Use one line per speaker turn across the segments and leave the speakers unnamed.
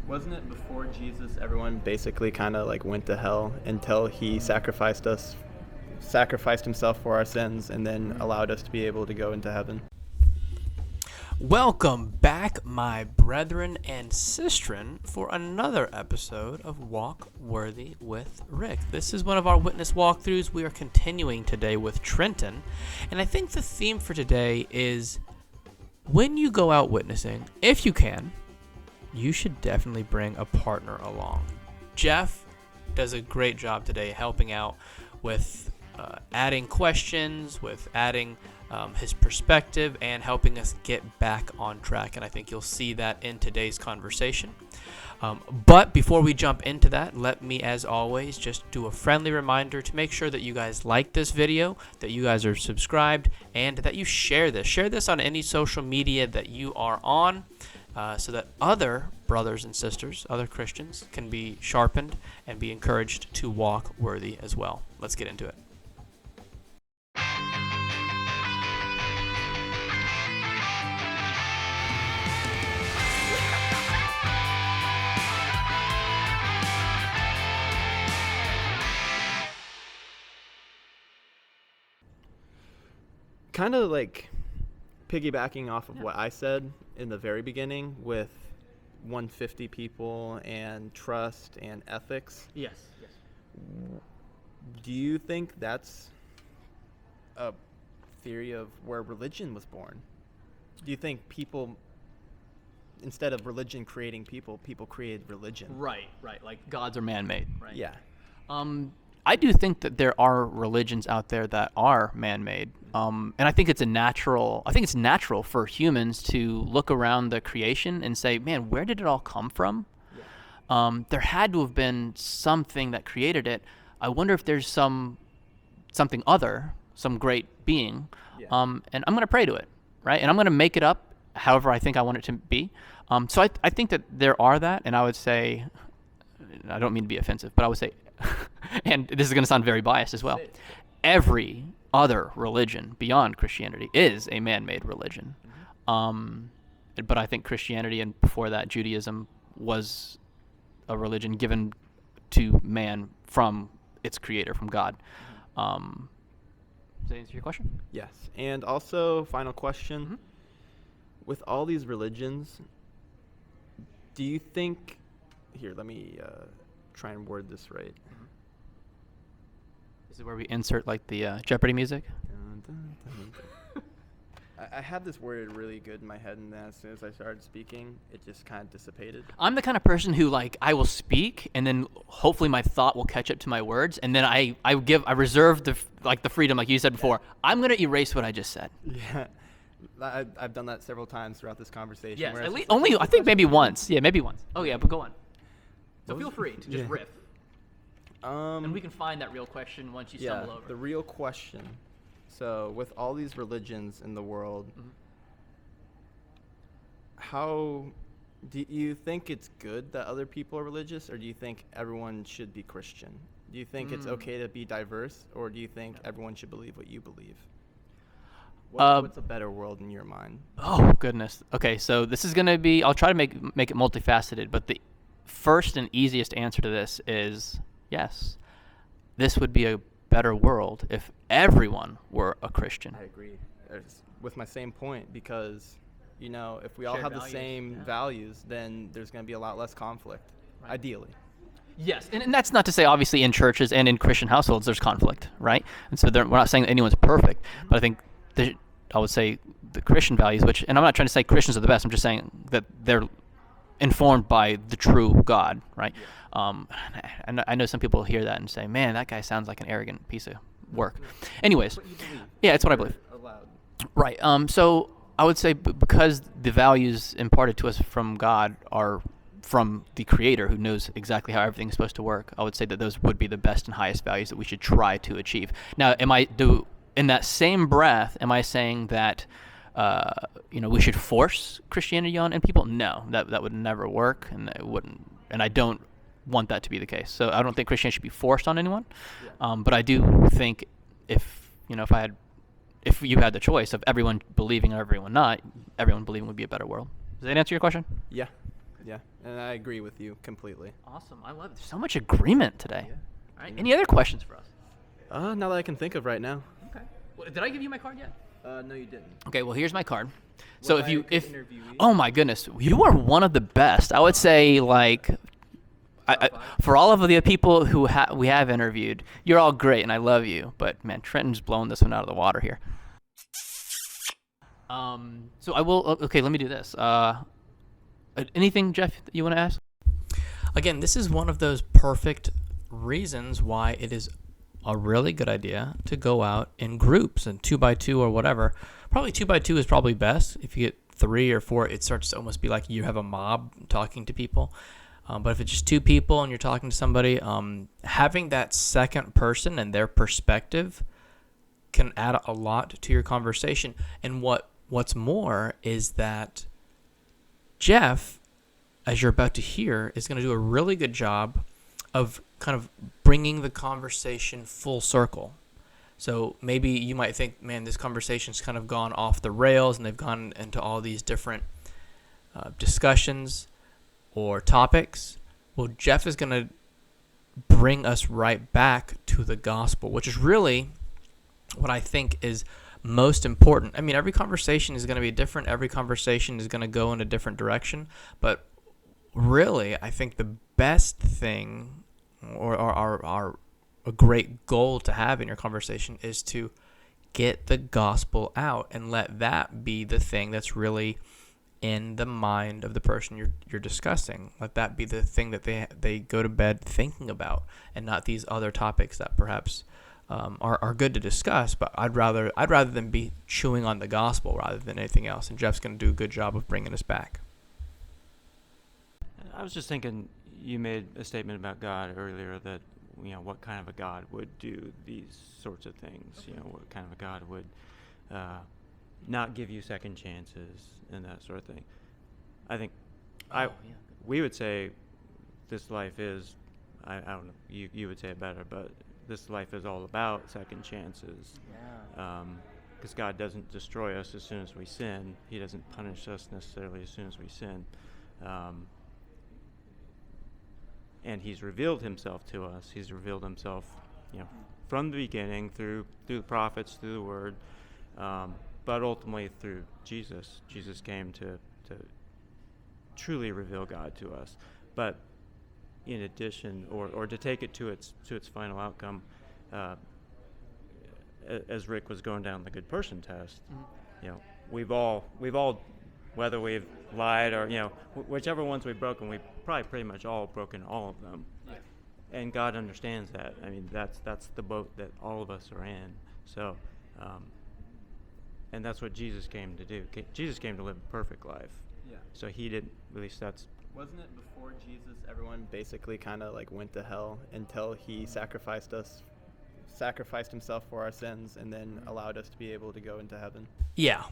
Wasn't it before Jesus, everyone basically kind of like went to hell until he sacrificed himself for our sins, and then allowed us to be able to go into heaven?
Welcome back, my brethren and sistren, for another episode of Walk Worthy with Rick. This is one of our witness walkthroughs. We are continuing today with Trenton, and I think the theme for today is when you go out witnessing, if you can, you should definitely bring a partner along. Jeff does a great job today helping out with adding questions, with adding his perspective, and helping us get back on track. And I think you'll see that in today's conversation. But before we jump into that, let me, as always, just do a friendly reminder to make sure that you guys like this video, that you guys are subscribed, and that you share this. Share this on any social media that you are on, so that other brothers and sisters, other Christians, can be sharpened and be encouraged to walk worthy as well. Let's get into it.
Kind of like piggybacking off of what I said in the very beginning with 150 people and trust and ethics.
Yes.
Do you think that's a theory of where religion was born? Do you think people, instead of religion creating people created religion?
Right. Like gods are man-made, right?
Yeah.
I do think that there are religions out there that are man-made, and I think it's natural for humans to look around the creation and say, "Man, where did it all come from?" Yeah. There had to have been something that created it. I wonder if there's something other, some great being, and I'm going to pray to it, right? And I'm going to make it up however I think I want it to be. So I think that there are that, and I would say, I don't mean to be offensive, but I would say, and this is going to sound very biased as well, every other religion beyond Christianity is a man-made religion. But I think Christianity, and before that Judaism, was a religion given to man from its creator, from God. Does that answer your question?
Yes. And also, final question. With all these religions, do you think... Here, let me try and word this right.
This is where we insert like the Jeopardy music.
I had this worded really good in my head, and then as soon as I started speaking, it just kind of dissipated.
I'm the kind of person who, like, I will speak, and then hopefully my thought will catch up to my words, and then I reserve the freedom, like you said before. I'm gonna erase what I just said.
Yeah, I've done that several times throughout this conversation.
Yes, at least only I think maybe once. Yeah, maybe once. Oh yeah, but go on. So feel free to just riff. And we can find that real question once you stumble over.
The real question. So with all these religions in the world, how do you think it's good that other people are religious, or do you think everyone should be Christian? Do you think it's okay to be diverse, or do you think everyone should believe what you believe? What's a better world in your mind?
Oh goodness. Okay, so this is gonna be. I'll try to make it multifaceted, but the first and easiest answer to this is yes. This would be a better world if everyone were a Christian.
I agree. With my same point, because, if we all
Shared
have the
values,
same values, then there's going to be a lot less conflict, ideally.
Yes, and that's not to say obviously in churches and in Christian households there's conflict, right? And so we're not saying that anyone's perfect, but I think I would say the Christian values, and I'm not trying to say Christians are the best, I'm just saying that they're informed by the true God, right? And I know some people hear that and say, man, that guy sounds like an arrogant piece of work. Anyways, yeah, it's what I believe. Right. So I would say because the values imparted to us from God are from the Creator, who knows exactly how everything is supposed to work, I would say that those would be the best and highest values that we should try to achieve. Now, in that same breath, am I saying that we should force Christianity on people? No, that would never work, and it wouldn't. And I don't want that to be the case. So I don't think Christianity should be forced on anyone. But I do think if you had the choice of everyone believing or everyone not, everyone believing would be a better world. Does that answer your question?
Yeah. Yeah, and I agree with you completely.
Awesome. I love it. There's so much agreement today.
Yeah.
All right. Any other questions for us?
Not that I can think of right now.
Okay. Well, did I give you my card yet?
No, you didn't.
Okay. Well, here's my card. So
Was I a good interviewee?
oh my goodness, you are one of the best. I would say like. For all of the people who we have interviewed, you're all great, and I love you. But man, Trenton's blown this one out of the water here. So I will. Okay, let me do this. Anything, Jeff, that you want to ask? Again, this is one of those perfect reasons why it is a really good idea to go out in groups and 2x2 or whatever. Probably 2x2 is probably best. If you get 3 or 4, it starts to almost be like you have a mob talking to people. But if it's just 2 people and you're talking to somebody, having that second person and their perspective can add a lot to your conversation. And what's more is that Jeff, as you're about to hear, is going to do a really good job of kind of bringing the conversation full circle. So maybe you might think, man, this conversation's kind of gone off the rails and they've gone into all these different discussions or topics. Well, Jeff is going to bring us right back to the gospel, which is really what I think is most important. I mean, every conversation is going to be different. Every conversation is going to go in a different direction. But really, I think the best thing or a great goal to have in your conversation is to get the gospel out and let that be the thing that's really in the mind of the person you're discussing. Let that be the thing that they go to bed thinking about, and not these other topics that perhaps are good to discuss. But I'd rather them be chewing on the gospel rather than anything else. And Jeff's going to do a good job of bringing us back.
I was just thinking, you made a statement about God earlier that, what kind of a God would do these sorts of things. Okay. What kind of a God would not give you second chances and that sort of thing. I think we would say this life is, I don't know, you would say it better, but this life is all about second chances. Yeah. Because God doesn't destroy us as soon as we sin. He doesn't punish us necessarily as soon as we sin. And he's revealed himself to us. He's revealed himself, from the beginning through the prophets, through the word, but ultimately through Jesus. Jesus came to truly reveal God to us. But in addition, or to take it to its final outcome, as Rick was going down the good person test, we've all, whether we've lied or whichever ones we've broken, we've probably pretty much all broken all of them. Yeah. And God understands that. I mean, that's the boat that all of us are in. So, and that's what Jesus came to do. Jesus came to live a perfect life. Yeah. So he didn't. At least that's.
Wasn't it before Jesus, everyone basically kind of like went to hell until he sacrificed himself for our sins, and then allowed us to be able to go into heaven?
Yeah.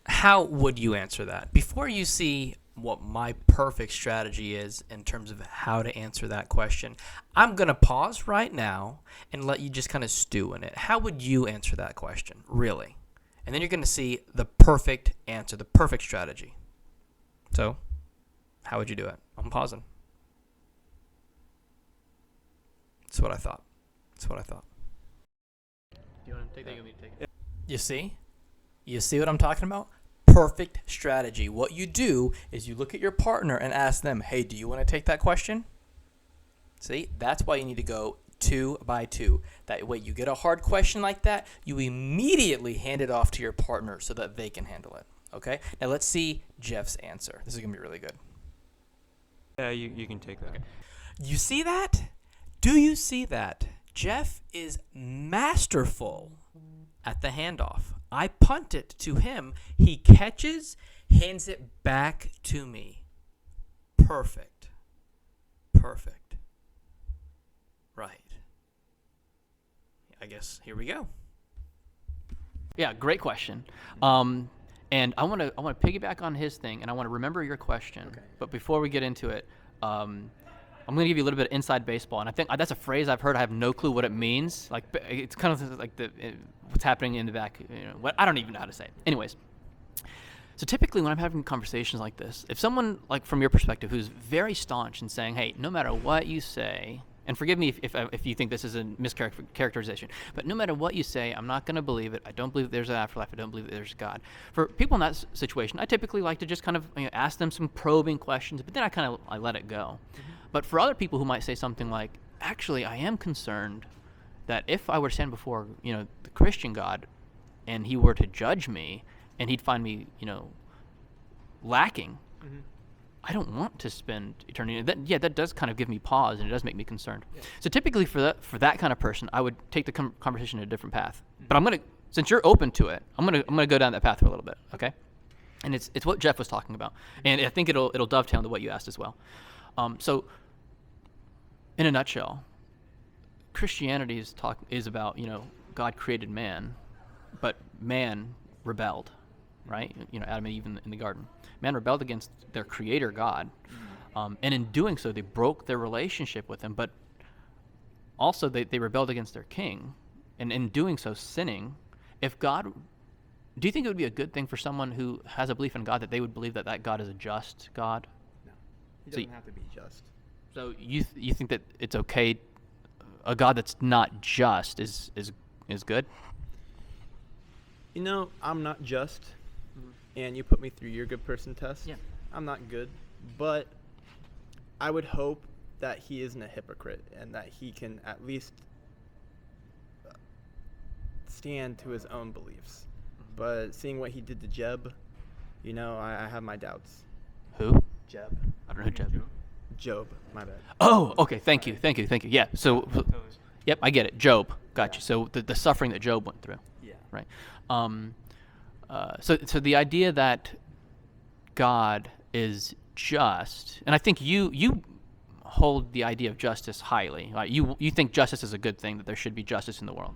How would you answer that? Before you see what my perfect strategy is in terms of how to answer that question, I'm going to pause right now and let you just kind of stew in it. How would you answer that question, really? And then you're going to see the perfect answer, the perfect strategy. So, how would you do it? I'm pausing. That's what I thought. Do you want to take that? You want me to take it? You see? You see what I'm talking about? Perfect strategy. What you do is you look at your partner and ask them, hey, do you want to take that question? See, that's why you need to go 2 by 2. That way you get a hard question like that, you immediately hand it off to your partner so that they can handle it. Okay? Now let's see Jeff's answer. This is going to be really good.
Yeah, you can take that. Okay.
You see that? Do you see that? Jeff is masterful at the handoff. I punt it to him. He catches, hands it back to me. Perfect. Right. I guess here we go. Yeah, great question. And I want to piggyback on his thing, and I want to remember your question. Okay. But before we get into it, I'm going to give you a little bit of inside baseball, and I think that's a phrase I've heard. I have no clue what it means. Like, it's kind of like what's happening in the back. What I don't even know how to say it. Anyways, So typically when I'm having conversations like this, if someone, like from your perspective, who's very staunch in saying, hey, no matter what you say, and forgive me if you think this is a mischaracterization, but no matter what you say, I'm not going to believe it. I don't believe there's an afterlife. I don't believe that there's God. For people in that situation, I typically like to just kind of ask them some probing questions, but then I let it go. Mm-hmm. But for other people who might say something like, actually, I am concerned that if I were to stand before, the Christian God, and he were to judge me, and he'd find me, lacking, mm-hmm. I don't want to spend eternity. That does kind of give me pause, and it does make me concerned. Yeah. So typically for that kind of person, I would take the conversation in a different path. Mm-hmm. But since you're open to it, I'm gonna go down that path for a little bit, okay? And it's what Jeff was talking about, and I think it'll dovetail into what you asked as well. So, in a nutshell, Christianity is about God created man, but man rebelled, right? Adam and Eve in the garden. Man rebelled against their creator God, and in doing so, they broke their relationship with him, but also they rebelled against their king, and in doing so, sinning. Do you think it would be a good thing for someone who has a belief in God that they would believe that God is a just God?
No, he doesn't have to be just.
So you think that it's okay, a God that's not just is good?
I'm not just. And you put me through your good person test.
Yeah.
I'm not good, but I would hope that he isn't a hypocrite and that he can at least stand to his own beliefs. Mm-hmm. But seeing what he did to Jeb, I have my doubts.
Who?
Jeb.
I don't know who Jeb.
Job, my bad.
Oh, okay. Thank you. Yeah. So, yep, I get it. Job. Got you. So the suffering that Job went through.
Yeah.
Right. So the idea that God is just, and I think you hold the idea of justice highly. Like you think justice is a good thing, that there should be justice in the world.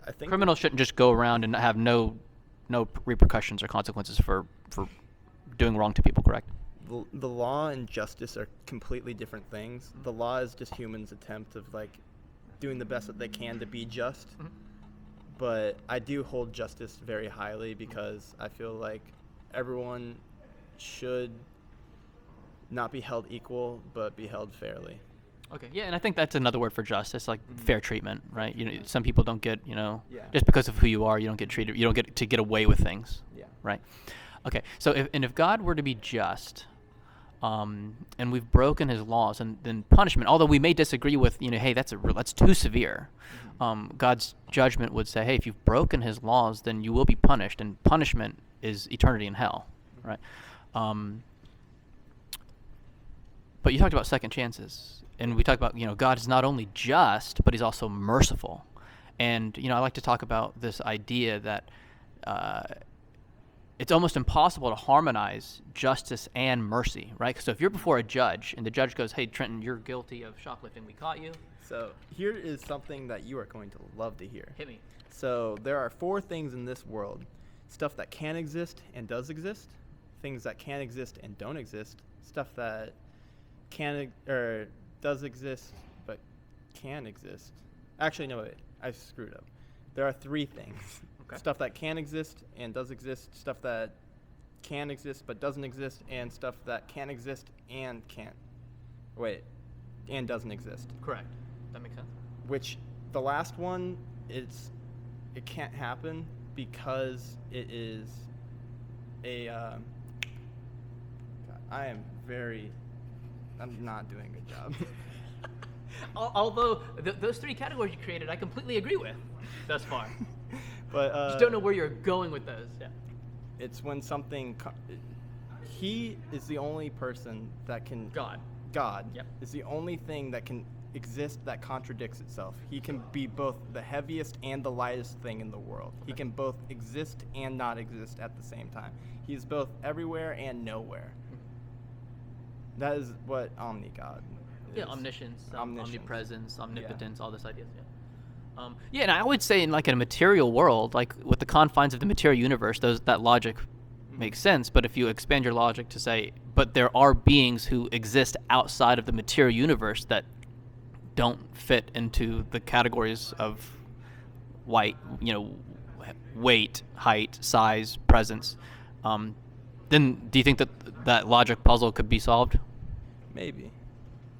I think
criminals shouldn't just go around and have no repercussions or consequences for doing wrong to people, correct?
The law and justice are completely different things. The law is just humans' attempt of doing the best that they can to be just. Mm-hmm. But I do hold justice very highly because I feel like everyone should not be held equal, but be held fairly.
Okay, yeah, and I think that's another word for justice, like fair treatment, right? Some people don't get, just because of who you are, you don't get treated, you don't get to get away with things, right? Okay, so if God were to be just, and we've broken his laws, and then punishment, although we may disagree with, hey, that's too severe. God's judgment would say, hey, if you've broken his laws, then you will be punished, and punishment is eternity in hell, right? But you talked about second chances, and we talked about, God is not only just, but he's also merciful. And, I like to talk about this idea that it's almost impossible to harmonize justice and mercy, right? So if you're before a judge and the judge goes, hey, Trenton, you're guilty of shoplifting, we caught you.
So here is something that you are going to love to hear.
Hit me.
So there are 4 things in this world: stuff that can exist and does exist, things that can exist and don't exist, stuff that does exist but can exist. Actually, no, wait, I screwed up. There are 3 things. Okay. Stuff that can exist and does exist, stuff that can exist but doesn't exist, and stuff that can exist and doesn't exist.
Correct. That makes sense.
Which the last one, it can't happen because it is I'm not doing a good job.
Although those 3 categories you created, I completely agree with thus far.
But
just don't know where you're going with those. Yeah.
It's when something. He is the only person that can. God
yep.
is the only thing that can exist that contradicts itself. He can be both the heaviest and the lightest thing in the world. Okay. He can both exist and not exist at the same time. He's both everywhere and nowhere. That is what omni-God is.
Yeah, omniscience, omnipresence, omnipotence, all these ideas, yeah. And I would say in like a material world, like with the confines of the material universe, that logic makes sense. But if you expand your logic to say, but there are beings who exist outside of the material universe that don't fit into the categories of weight, height, size, presence, Then do you think that logic puzzle could be solved?
Maybe.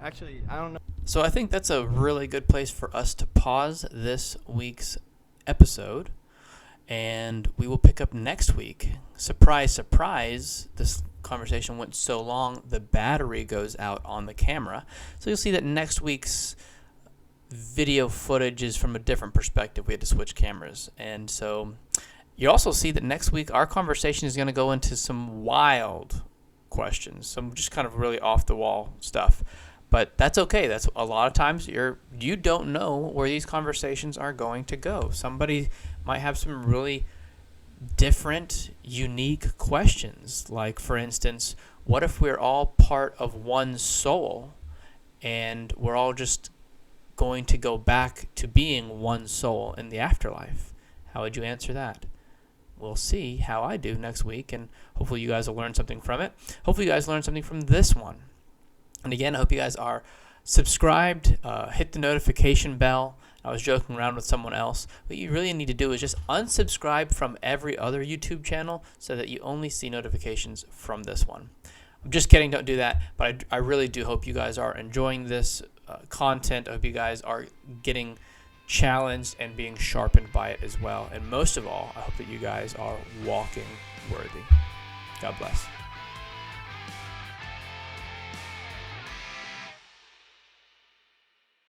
Actually, I don't know.
So I think that's a really good place for us to pause this week's episode, and we will pick up next week. Surprise, surprise, this conversation went so long, the battery goes out on the camera. So you'll see that next week's video footage is from a different perspective. We had to switch cameras. And so you also see that next week our conversation is going to go into some wild questions, some just kind of really off-the-wall stuff. But that's okay. That's a lot of times you don't know where these conversations are going to go. Somebody might have some really different, unique questions. Like, for instance, what if we're all part of one soul and we're all just going to go back to being one soul in the afterlife? How would you answer that? We'll see how I do next week, and hopefully you guys will learn something from it. Hopefully you guys learned something from this one. And again, I hope you guys are subscribed, hit the notification bell. I was joking around with someone else. What you really need to do is just unsubscribe from every other YouTube channel so that you only see notifications from this one. I'm just kidding, don't do that. But I really do hope you guys are enjoying this content. I hope you guys are getting challenged and being sharpened by it as well. And most of all, I hope that you guys are walking worthy. God bless.